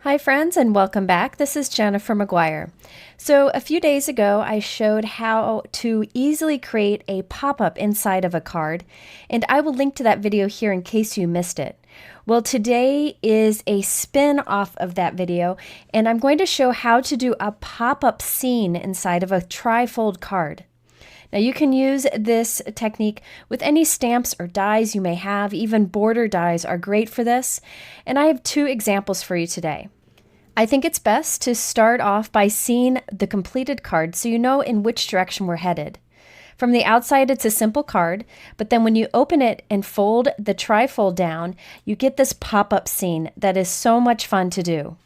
Hi friends and welcome back. This is Jennifer McGuire. So a few days ago I showed how to easily create a pop-up inside of a card, and I will link to that video here in case you missed it. Well, today is a spin-off of that video, and I'm going to show how to do a pop-up scene inside of a trifold card. Now you can use this technique with any stamps or dies you may have. Even border dies are great for this, and I have two examples for you today. I think it's best to start off by seeing the completed card so you know in which direction we're headed. From the outside, it's a simple card, but then when you open it and fold the trifold down, you get this pop-up scene that is so much fun to do.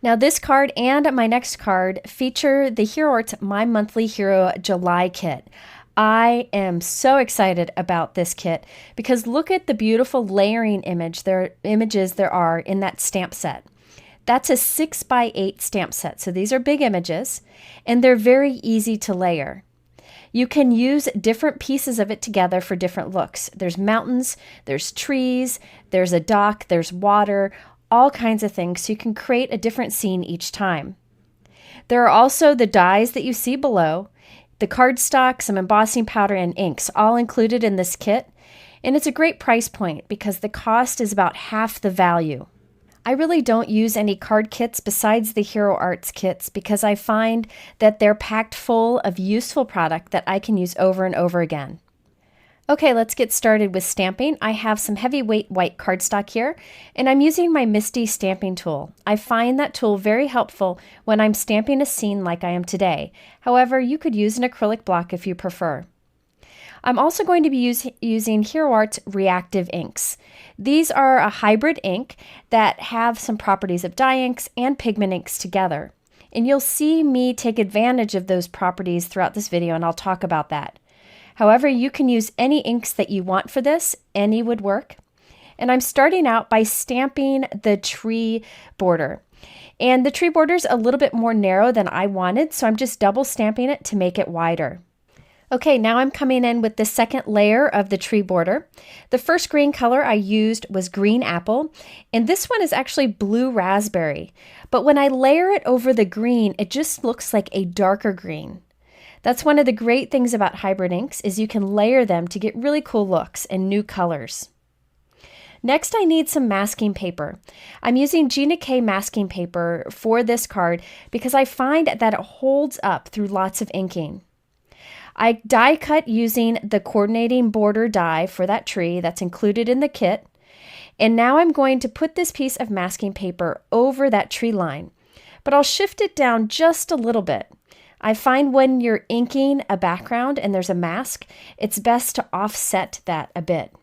Now this card and my next card feature the Hero Arts My Monthly Hero July kit. I am so excited about this kit because look at the beautiful layering images there are in that stamp set. That's a 6x8 stamp set, so these are big images, and they're very easy to layer. You can use different pieces of it together for different looks. There's mountains, there's trees, there's a dock, there's water, all kinds of things, so you can create a different scene each time. There are also the dies that you see below, the cardstock, some embossing powder, and inks, all included in this kit, and it's a great price point because the cost is about half the value. I really don't use any card kits besides the Hero Arts kits because I find that they're packed full of useful product that I can use over and over again. Okay, let's get started with stamping. I have some heavyweight white cardstock here, and I'm using my Misty stamping tool. I find that tool very helpful when I'm stamping a scene like I am today. However, you could use an acrylic block if you prefer. I'm also going to be using Hero Arts reactive inks. These are a hybrid ink that have some properties of dye inks and pigment inks together. And you'll see me take advantage of those properties throughout this video, and I'll talk about that. However, you can use any inks that you want for this. Any would work. And I'm starting out by stamping the tree border. And the tree border is a little bit more narrow than I wanted, so I'm just double stamping it to make it wider. Okay, now I'm coming in with the second layer of the tree border. The first green color I used was green apple, and this one is actually blue raspberry. But when I layer it over the green, it just looks like a darker green. That's one of the great things about hybrid inks is you can layer them to get really cool looks and new colors. Next, I need some masking paper. I'm using Gina K masking paper for this card because I find that it holds up through lots of inking. I die cut using the coordinating border die for that tree that's included in the kit. And now I'm going to put this piece of masking paper over that tree line, but I'll shift it down just a little bit. I find when you're inking a background and there's a mask, it's best to offset that a bit.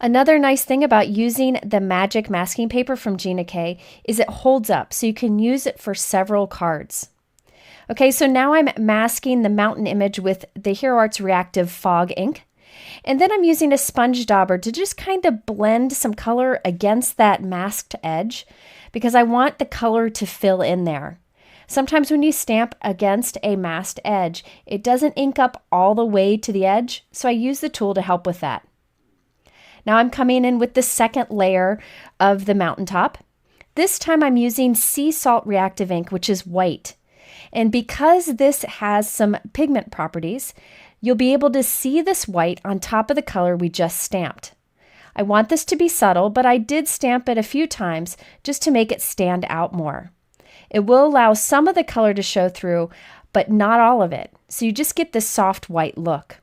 Another nice thing about using the magic masking paper from Gina K is it holds up, so you can use it for several cards. Okay, so now I'm masking the mountain image with the Hero Arts Reactive Fog ink. And then I'm using a sponge dauber to just kind of blend some color against that masked edge because I want the color to fill in there. Sometimes when you stamp against a masked edge, it doesn't ink up all the way to the edge, so I use the tool to help with that. Now I'm coming in with the second layer of the mountaintop. This time I'm using Sea Salt Reactive ink, which is white. And because this has some pigment properties, you'll be able to see this white on top of the color we just stamped. I want this to be subtle, but I did stamp it a few times just to make it stand out more. It will allow some of the color to show through, but not all of it, so you just get this soft white look.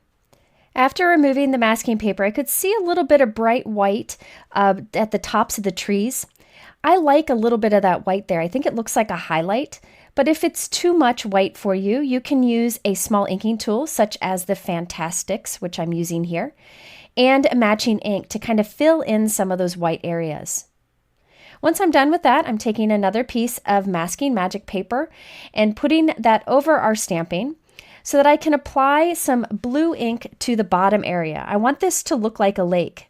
After removing the masking paper, I could see a little bit of bright white at the tops of the trees. I like a little bit of that white there. I think it looks like a highlight. But if it's too much white for you, you can use a small inking tool such as the Fantastics, which I'm using here, and a matching ink to kind of fill in some of those white areas. Once I'm done with that, I'm taking another piece of masking magic paper and putting that over our stamping so that I can apply some blue ink to the bottom area. I want this to look like a lake.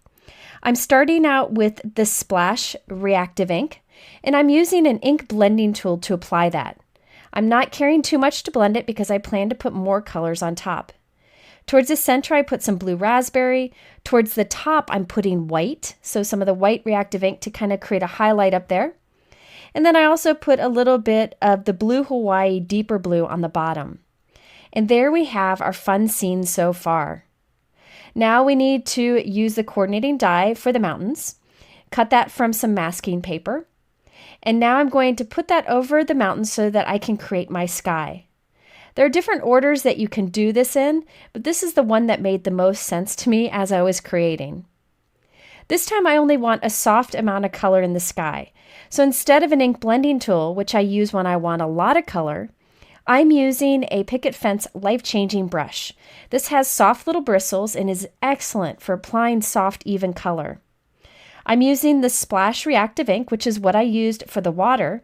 I'm starting out with the Splash Reactive ink, and I'm using an ink blending tool to apply that. I'm not carrying too much to blend it because I plan to put more colors on top. Towards the center, I put some blue raspberry. Towards the top, I'm putting white, so some of the white reactive ink to kind of create a highlight up there. And then I also put a little bit of the Blue Hawaii deeper blue on the bottom. And there we have our fun scene so far. Now we need to use the coordinating die for the mountains. Cut that from some masking paper. And now I'm going to put that over the mountains so that I can create my sky. There are different orders that you can do this in, but this is the one that made the most sense to me as I was creating. This time I only want a soft amount of color in the sky. So instead of an ink blending tool, which I use when I want a lot of color, I'm using a picket fence life-changing brush. This has soft little bristles and is excellent for applying soft, even color. I'm using the Splash Reactive ink, which is what I used for the water,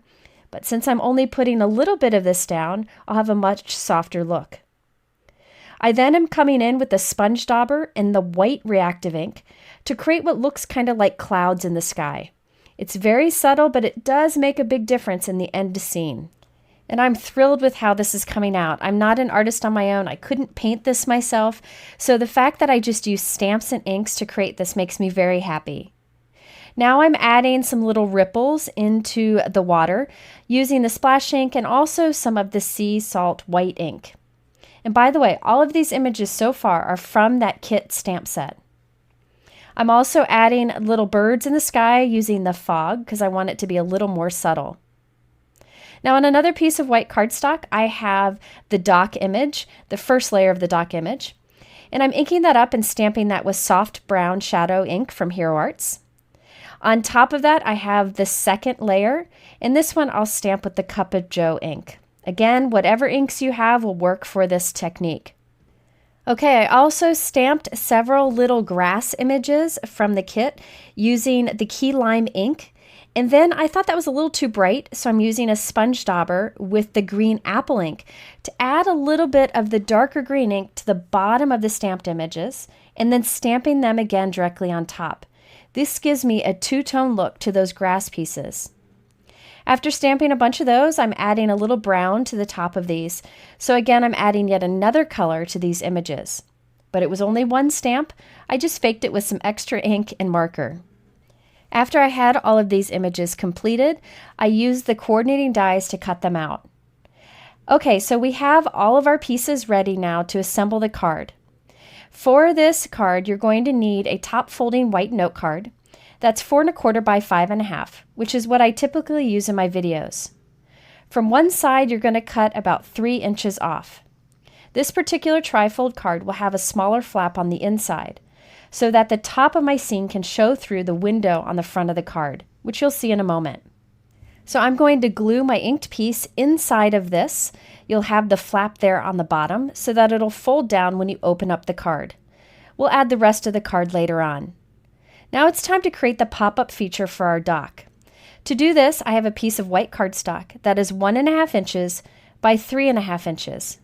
but since I'm only putting a little bit of this down, I'll have a much softer look. I then am coming in with the sponge dauber and the white reactive ink to create what looks kind of like clouds in the sky. It's very subtle, but it does make a big difference in the end scene. And I'm thrilled with how this is coming out. I'm not an artist on my own. I couldn't paint this myself, so the fact that I just used stamps and inks to create this makes me very happy. Now I'm adding some little ripples into the water using the splash ink and also some of the sea salt white ink. And by the way, all of these images so far are from that kit stamp set. I'm also adding little birds in the sky using the fog because I want it to be a little more subtle. Now on another piece of white cardstock, I have the dock image, the first layer of the dock image, and I'm inking that up and stamping that with soft brown shadow ink from Hero Arts. On top of that, I have the second layer, and this one I'll stamp with the Cup of Joe ink. Again, whatever inks you have will work for this technique. Okay, I also stamped several little grass images from the kit using the key lime ink. And then I thought that was a little too bright, so I'm using a sponge dauber with the green apple ink to add a little bit of the darker green ink to the bottom of the stamped images and then stamping them again directly on top. This gives me a two-tone look to those grass pieces. After stamping a bunch of those, I'm adding a little brown to the top of these. So again, I'm adding yet another color to these images. But it was only one stamp. I just faked it with some extra ink and marker. After I had all of these images completed, I used the coordinating dies to cut them out. Okay, so we have all of our pieces ready now to assemble the card. For this card, you're going to need a top folding white note card. That's 4 1/4 by 5 1/2, which is what I typically use in my videos. From one side, you're going to cut about 3 inches off. This particular trifold card will have a smaller flap on the inside, so that the top of my scene can show through the window on the front of the card, which you'll see in a moment. So I'm going to glue my inked piece inside of this. You'll have the flap there on the bottom so that it'll fold down when you open up the card. We'll add the rest of the card later on. Now it's time to create the pop-up feature for our dock. To do this, I have a piece of white cardstock that is 1 1/2 inches by 3 1/2 inches.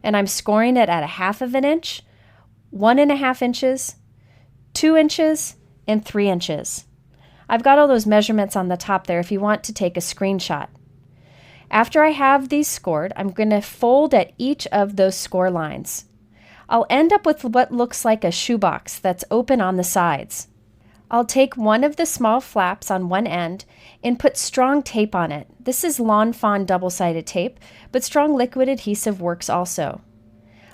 And I'm scoring it at 1/2 inch, 1 1/2 inches, 2 inches, and 3 inches. I've got all those measurements on the top there if you want to take a screenshot. After I have these scored, I'm going to fold at each of those score lines. I'll end up with what looks like a shoebox that's open on the sides. I'll take one of the small flaps on one end and put strong tape on it. This is Lawn Fawn double-sided tape, but strong liquid adhesive works also.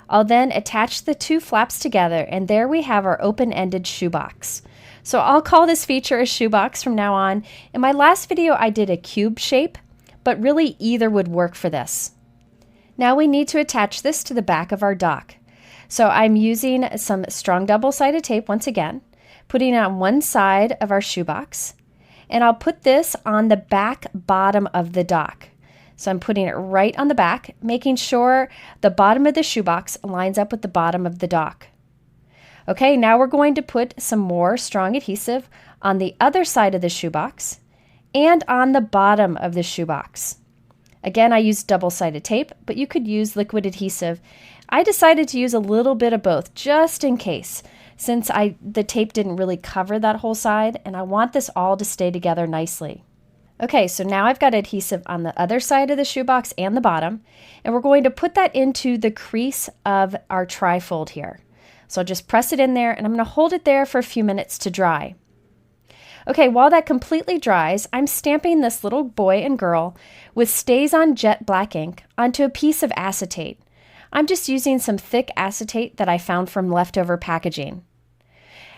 I'll then attach the two flaps together, and there we have our open-ended shoebox. So I'll call this feature a shoebox from now on. In my last video, I did a cube shape, but really either would work for this. Now we need to attach this to the back of our dock. So I'm using some strong double-sided tape once again, putting it on one side of our shoebox, and I'll put this on the back bottom of the dock. So I'm putting it right on the back, making sure the bottom of the shoebox lines up with the bottom of the dock. Okay, now we're going to put some more strong adhesive on the other side of the shoebox and on the bottom of the shoebox. Again, I used double-sided tape, but you could use liquid adhesive. I decided to use a little bit of both just in case, since the tape didn't really cover that whole side, and I want this all to stay together nicely. Okay, so now I've got adhesive on the other side of the shoebox and the bottom, and we're going to put that into the crease of our trifold here. So I'll just press it in there, and I'm going to hold it there for a few minutes to dry. Okay, while that completely dries, I'm stamping this little boy and girl with StazOn Jet black ink onto a piece of acetate. I'm just using some thick acetate that I found from leftover packaging.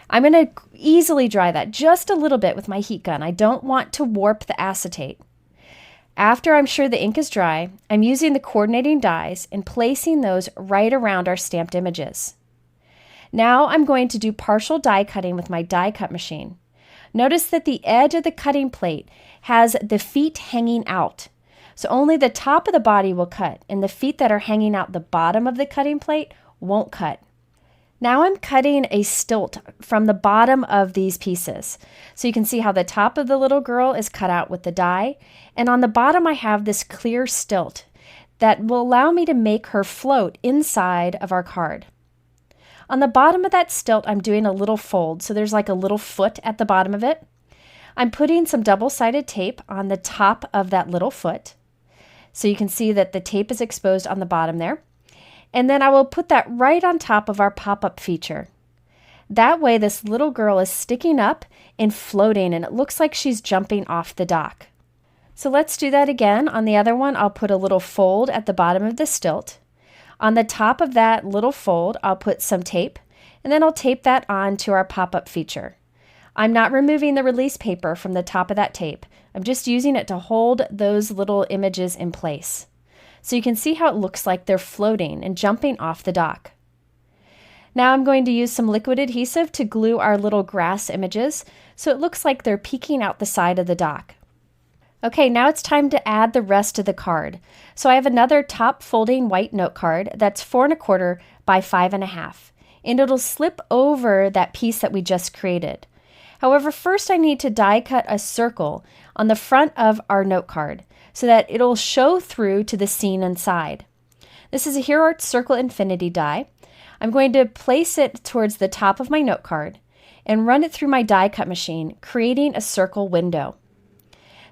I'm going to easily dry that just a little bit with my heat gun. I don't want to warp the acetate. After I'm sure the ink is dry, I'm using the coordinating dies and placing those right around our stamped images. Now I'm going to do partial die cutting with my die cut machine. Notice that the edge of the cutting plate has the feet hanging out. So only the top of the body will cut, and the feet that are hanging out the bottom of the cutting plate won't cut. Now I'm cutting a stilt from the bottom of these pieces. So you can see how the top of the little girl is cut out with the die, and on the bottom I have this clear stilt that will allow me to make her float inside of our card. On the bottom of that stilt, I'm doing a little fold, so there's like a little foot at the bottom of it. I'm putting some double-sided tape on the top of that little foot, so you can see that the tape is exposed on the bottom there. And then I will put that right on top of our pop-up feature. That way, this little girl is sticking up and floating, and it looks like she's jumping off the dock. So let's do that again. On the other one, I'll put a little fold at the bottom of the stilt. On the top of that little fold, I'll put some tape, and then I'll tape that on to our pop-up feature. I'm not removing the release paper from the top of that tape. I'm just using it to hold those little images in place. So you can see how it looks like they're floating and jumping off the dock. Now I'm going to use some liquid adhesive to glue our little grass images so it looks like they're peeking out the side of the dock. Okay, now it's time to add the rest of the card. So I have another top folding white note card that's 4 1/4 by 5 1/2, and it'll slip over that piece that we just created. However, first I need to die cut a circle on the front of our note card so that it'll show through to the scene inside. This is a Hero Arts Circle Infinity die. I'm going to place it towards the top of my note card and run it through my die cut machine, creating a circle window.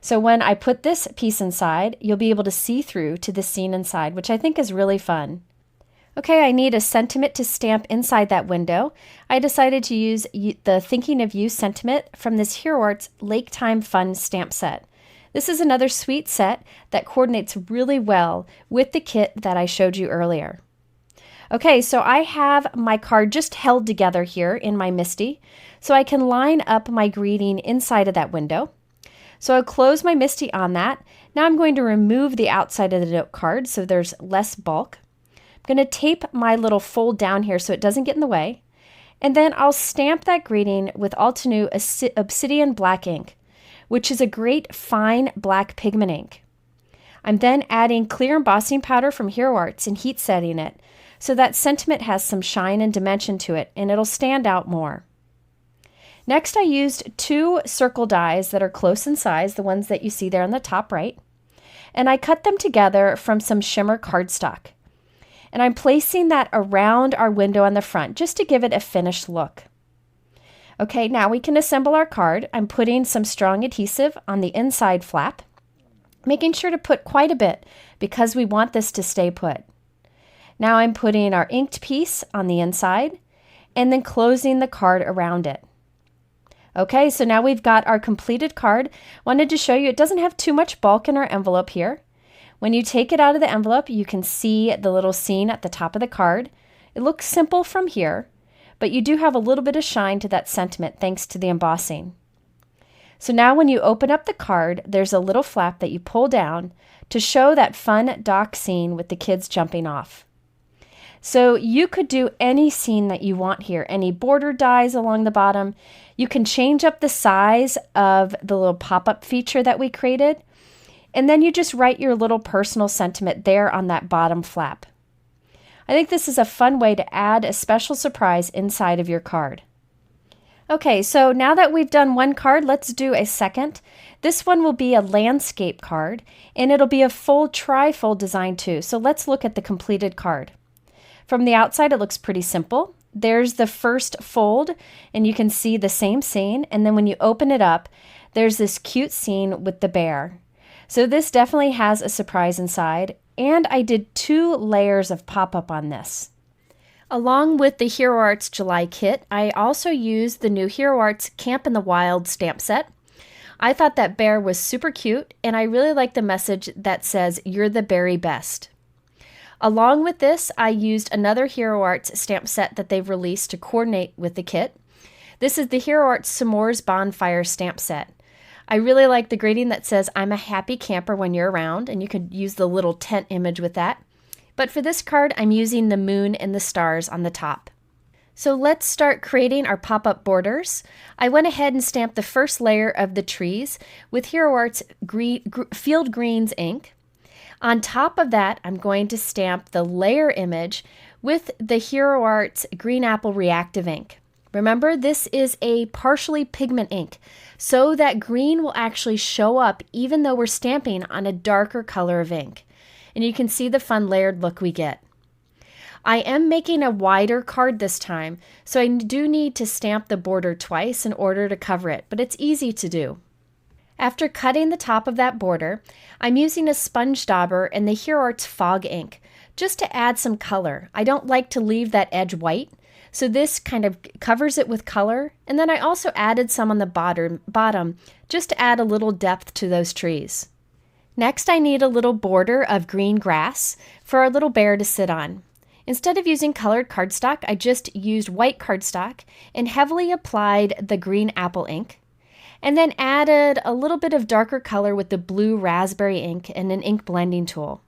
So when I put this piece inside, you'll be able to see through to the scene inside, which I think is really fun. Okay, I need a sentiment to stamp inside that window. I decided to use the Thinking of You sentiment from this Hero Arts Lake Time Fun stamp set. This is another sweet set that coordinates really well with the kit that I showed you earlier. Okay, so I have my card just held together here in my MISTI, so I can line up my greeting inside of that window. So I'll close my MISTI on that. Now I'm going to remove the outside of the note card so there's less bulk. I'm going to tape my little fold down here so it doesn't get in the way. And then I'll stamp that greeting with Altenew Obsidian black ink, which is a great fine black pigment ink. I'm then adding clear embossing powder from Hero Arts and heat setting it so that sentiment has some shine and dimension to it and it'll stand out more. Next, I used 2 circle dies that are close in size, the ones that you see there on the top right, and I cut them together from some shimmer cardstock. And I'm placing that around our window on the front just to give it a finished look. Okay, now we can assemble our card. I'm putting some strong adhesive on the inside flap, making sure to put quite a bit because we want this to stay put. Now I'm putting our inked piece on the inside and then closing the card around it. Okay, so now we've got our completed card. Wanted to show you it doesn't have too much bulk in our envelope here. When you take it out of the envelope, you can see the little scene at the top of the card. It looks simple from here, but you do have a little bit of shine to that sentiment thanks to the embossing. So now when you open up the card, there's a little flap that you pull down to show that fun dock scene with the kids jumping off. So you could do any scene that you want here, any border dies along the bottom. You can change up the size of the little pop-up feature that we created, and then you just write your little personal sentiment there on that bottom flap. I think this is a fun way to add a special surprise inside of your card. Okay, so now that we've done one card, let's do a second. This one will be a landscape card, and it'll be a full tri-fold design too. So let's look at the completed card. From the outside, it looks pretty simple. There's the first fold, and you can see the same scene. And then when you open it up, there's this cute scene with the bear. So this definitely has a surprise inside. And I did 2 layers of pop-up on this. Along with the Hero Arts July kit, I also used the new Hero Arts Camp in the Wild stamp set. I thought that bear was super cute, and I really like the message that says, "You're the berry best." Along with this, I used another Hero Arts stamp set that they've released to coordinate with the kit. This is the Hero Arts S'mores Bonfire stamp set. I really like the greeting that says, "I'm a happy camper when you're around," and you could use the little tent image with that. But for this card, I'm using the moon and the stars on the top. So let's start creating our pop-up borders. I went ahead and stamped the first layer of the trees with Hero Arts Field Greens ink. On top of that, I'm going to stamp the layer image with the Hero Arts Green Apple Reactive ink. Remember, this is a partially pigment ink, so that green will actually show up even though we're stamping on a darker color of ink. And you can see the fun layered look we get. I am making a wider card this time, so I do need to stamp the border twice in order to cover it, but it's easy to do. After cutting the top of that border, I'm using a sponge dauber and the Hero Arts Fog ink just to add some color. I don't like to leave that edge white, so this kind of covers it with color, and then I also added some on the bottom just to add a little depth to those trees. Next, I need a little border of green grass for our little bear to sit on. Instead of using colored cardstock, I just used white cardstock and heavily applied the green apple ink, and then added a little bit of darker color with the blue raspberry ink and an ink blending tool.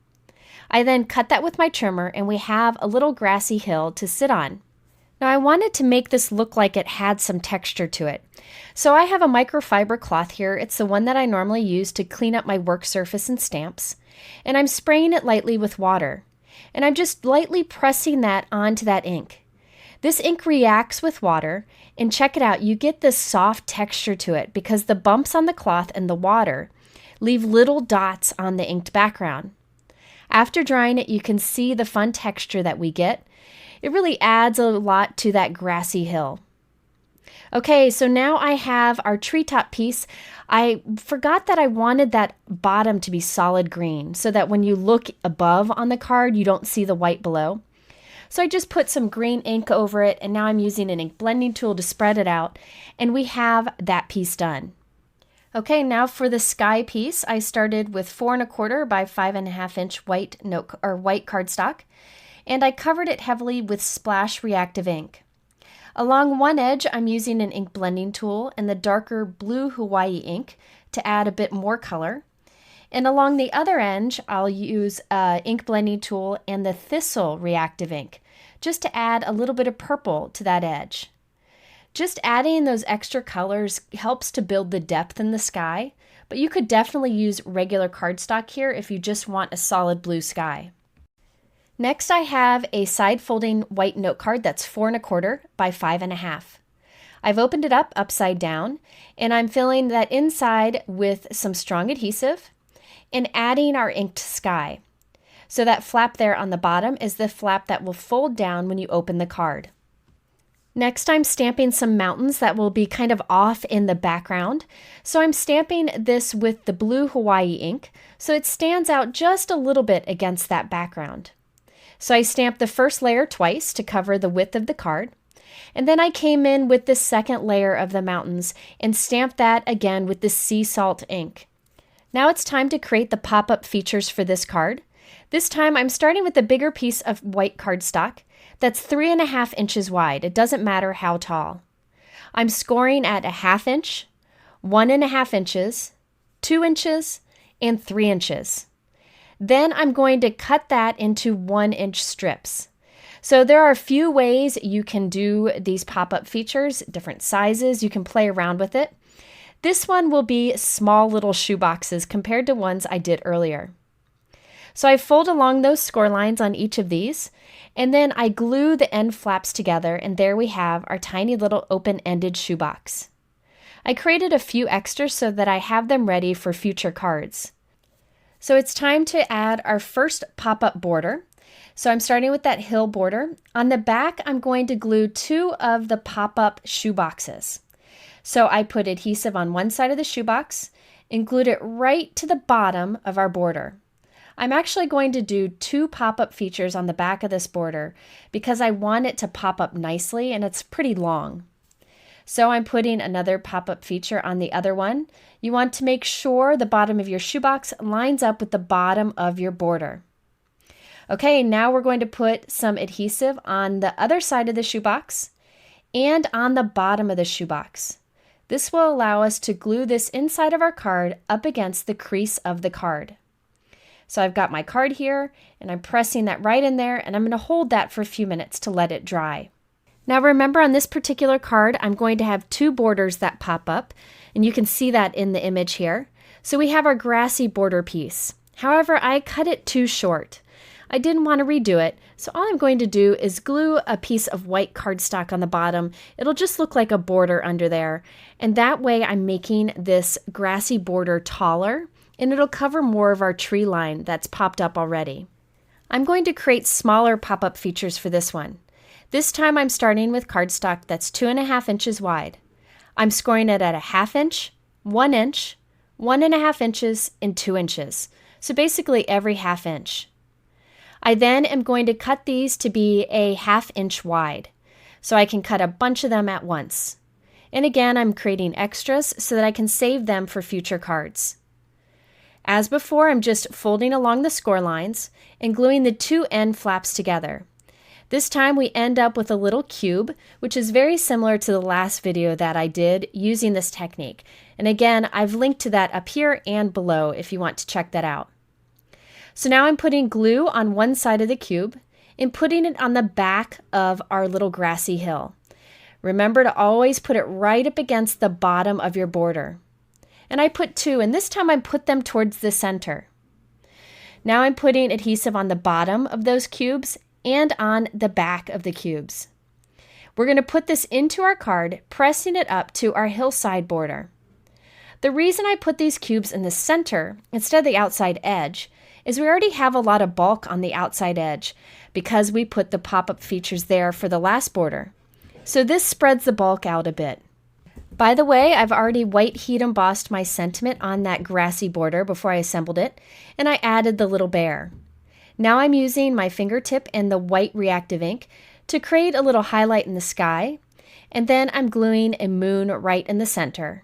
I then cut that with my trimmer, and we have a little grassy hill to sit on. Now I wanted to make this look like it had some texture to it. So I have a microfiber cloth here. It's the one that I normally use to clean up my work surface and stamps. And I'm spraying it lightly with water. And I'm just lightly pressing that onto that ink. This ink reacts with water, and check it out, you get this soft texture to it because the bumps on the cloth and the water leave little dots on the inked background. After drying it, you can see the fun texture that we get. It really adds a lot to that grassy hill. Okay, so now I have our treetop piece. I forgot that I wanted that bottom to be solid green so that when you look above on the card, you don't see the white below. So I just put some green ink over it, and now I'm using an ink blending tool to spread it out, and we have that piece done. Okay, now for the sky piece, I started with 4 1/4 by 5.5 inch white cardstock, and I covered it heavily with Splash Reactive ink. Along one edge, I'm using an ink blending tool and the darker blue Hawaii ink to add a bit more color. And along the other end, I'll use an ink blending tool and the Thistle Reactive ink, just to add a little bit of purple to that edge. Just adding those extra colors helps to build the depth in the sky, but you could definitely use regular cardstock here if you just want a solid blue sky. Next, I have a side-folding white note card that's 4 1/4 by 5.5. I've opened it up upside down, and I'm filling that inside with some strong adhesive and adding our inked sky. So that flap there on the bottom is the flap that will fold down when you open the card. Next, I'm stamping some mountains that will be kind of off in the background. So I'm stamping this with the blue Hawaii ink, so it stands out just a little bit against that background. So I stamped the first layer twice to cover the width of the card. And then I came in with the second layer of the mountains and stamped that again with the sea salt ink. Now it's time to create the pop-up features for this card. This time I'm starting with a bigger piece of white cardstock that's 3.5 inches wide. It doesn't matter how tall. I'm scoring at 1/2 inch, 1.5 inches, 2 inches, and 3 inches. Then I'm going to cut that into 1-inch strips. So there are a few ways you can do these pop-up features, different sizes. You can play around with it. This one will be small little shoe boxes compared to ones I did earlier. So I fold along those score lines on each of these, and then I glue the end flaps together, and there we have our tiny little open-ended shoebox. I created a few extras so that I have them ready for future cards. So it's time to add our first pop-up border. So I'm starting with that hill border. On the back, I'm going to glue 2 of the pop-up shoe boxes. So I put adhesive on one side of the shoebox and glued it right to the bottom of our border. I'm actually going to do 2 pop-up features on the back of this border because I want it to pop up nicely and it's pretty long. So I'm putting another pop-up feature on the other one. You want to make sure the bottom of your shoebox lines up with the bottom of your border. Okay, now we're going to put some adhesive on the other side of the shoebox and on the bottom of the shoebox. This will allow us to glue this inside of our card up against the crease of the card. So I've got my card here and I'm pressing that right in there, and I'm going to hold that for a few minutes to let it dry. Now remember, on this particular card, I'm going to have 2 borders that pop up, and you can see that in the image here. So we have our grassy border piece. However, I cut it too short. I didn't want to redo it, so all I'm going to do is glue a piece of white cardstock on the bottom. It'll just look like a border under there, and that way I'm making this grassy border taller, and it'll cover more of our tree line that's popped up already. I'm going to create smaller pop-up features for this one. This time I'm starting with cardstock that's 2.5 inches wide. I'm scoring it at 1/2 inch, 1 inch, 1.5 inches, and 2 inches. So basically every 1/2 inch. I then am going to cut these to be a 1/2 inch wide, so I can cut a bunch of them at once. And again, I'm creating extras so that I can save them for future cards. As before, I'm just folding along the score lines and gluing the 2 end flaps together. This time we end up with a little cube, which is very similar to the last video that I did using this technique. And again, I've linked to that up here and below if you want to check that out. So now I'm putting glue on one side of the cube and putting it on the back of our little grassy hill. Remember to always put it right up against the bottom of your border. And I put 2, and this time I put them towards the center. Now I'm putting adhesive on the bottom of those cubes and on the back of the cubes. We're going to put this into our card, pressing it up to our hillside border. The reason I put these cubes in the center instead of the outside edge is we already have a lot of bulk on the outside edge because we put the pop-up features there for the last border. So this spreads the bulk out a bit. By the way, I've already white heat embossed my sentiment on that grassy border before I assembled it, and I added the little bear. Now I'm using my fingertip and the white reactive ink to create a little highlight in the sky, and then I'm gluing a moon right in the center.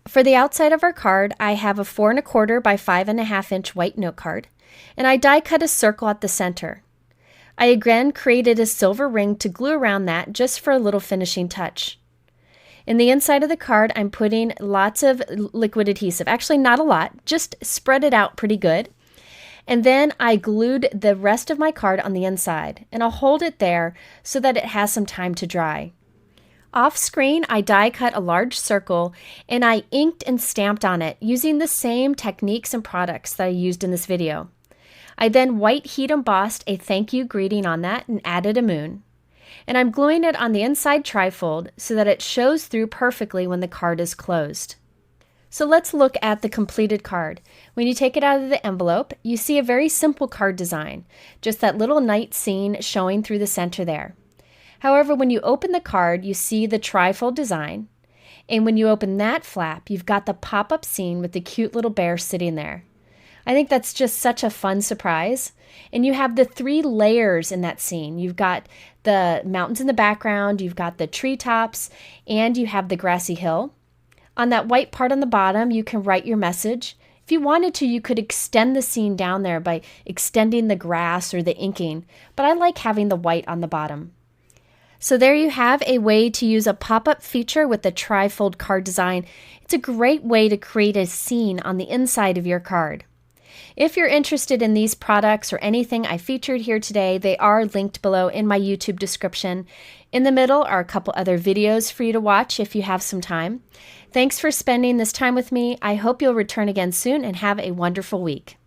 For the outside of our card, I have a 4 1/4 by 5.5 inch white note card, and I die cut a circle at the center. I again created a silver ring to glue around that just for a little finishing touch. In the inside of the card, I'm putting lots of liquid adhesive. Actually, not a lot, just spread it out pretty good. And then I glued the rest of my card on the inside, and I'll hold it there so that it has some time to dry. Off screen, I die cut a large circle and I inked and stamped on it using the same techniques and products that I used in this video. I then white heat embossed a thank you greeting on that and added a moon. And I'm gluing it on the inside trifold so that it shows through perfectly when the card is closed. So let's look at the completed card. When you take it out of the envelope, you see a very simple card design, just that little night scene showing through the center there. However, when you open the card, you see the trifold design, and when you open that flap, you've got the pop-up scene with the cute little bear sitting there. I think that's just such a fun surprise. And you have the 3 layers in that scene. You've got the mountains in the background, you've got the treetops, and you have the grassy hill. On that white part on the bottom, you can write your message. If you wanted to, you could extend the scene down there by extending the grass or the inking, but I like having the white on the bottom. So there you have a way to use a pop-up feature with the trifold card design. It's a great way to create a scene on the inside of your card. If you're interested in these products or anything I featured here today, they are linked below in my YouTube description. In the middle are a couple other videos for you to watch if you have some time. Thanks for spending this time with me. I hope you'll return again soon and have a wonderful week.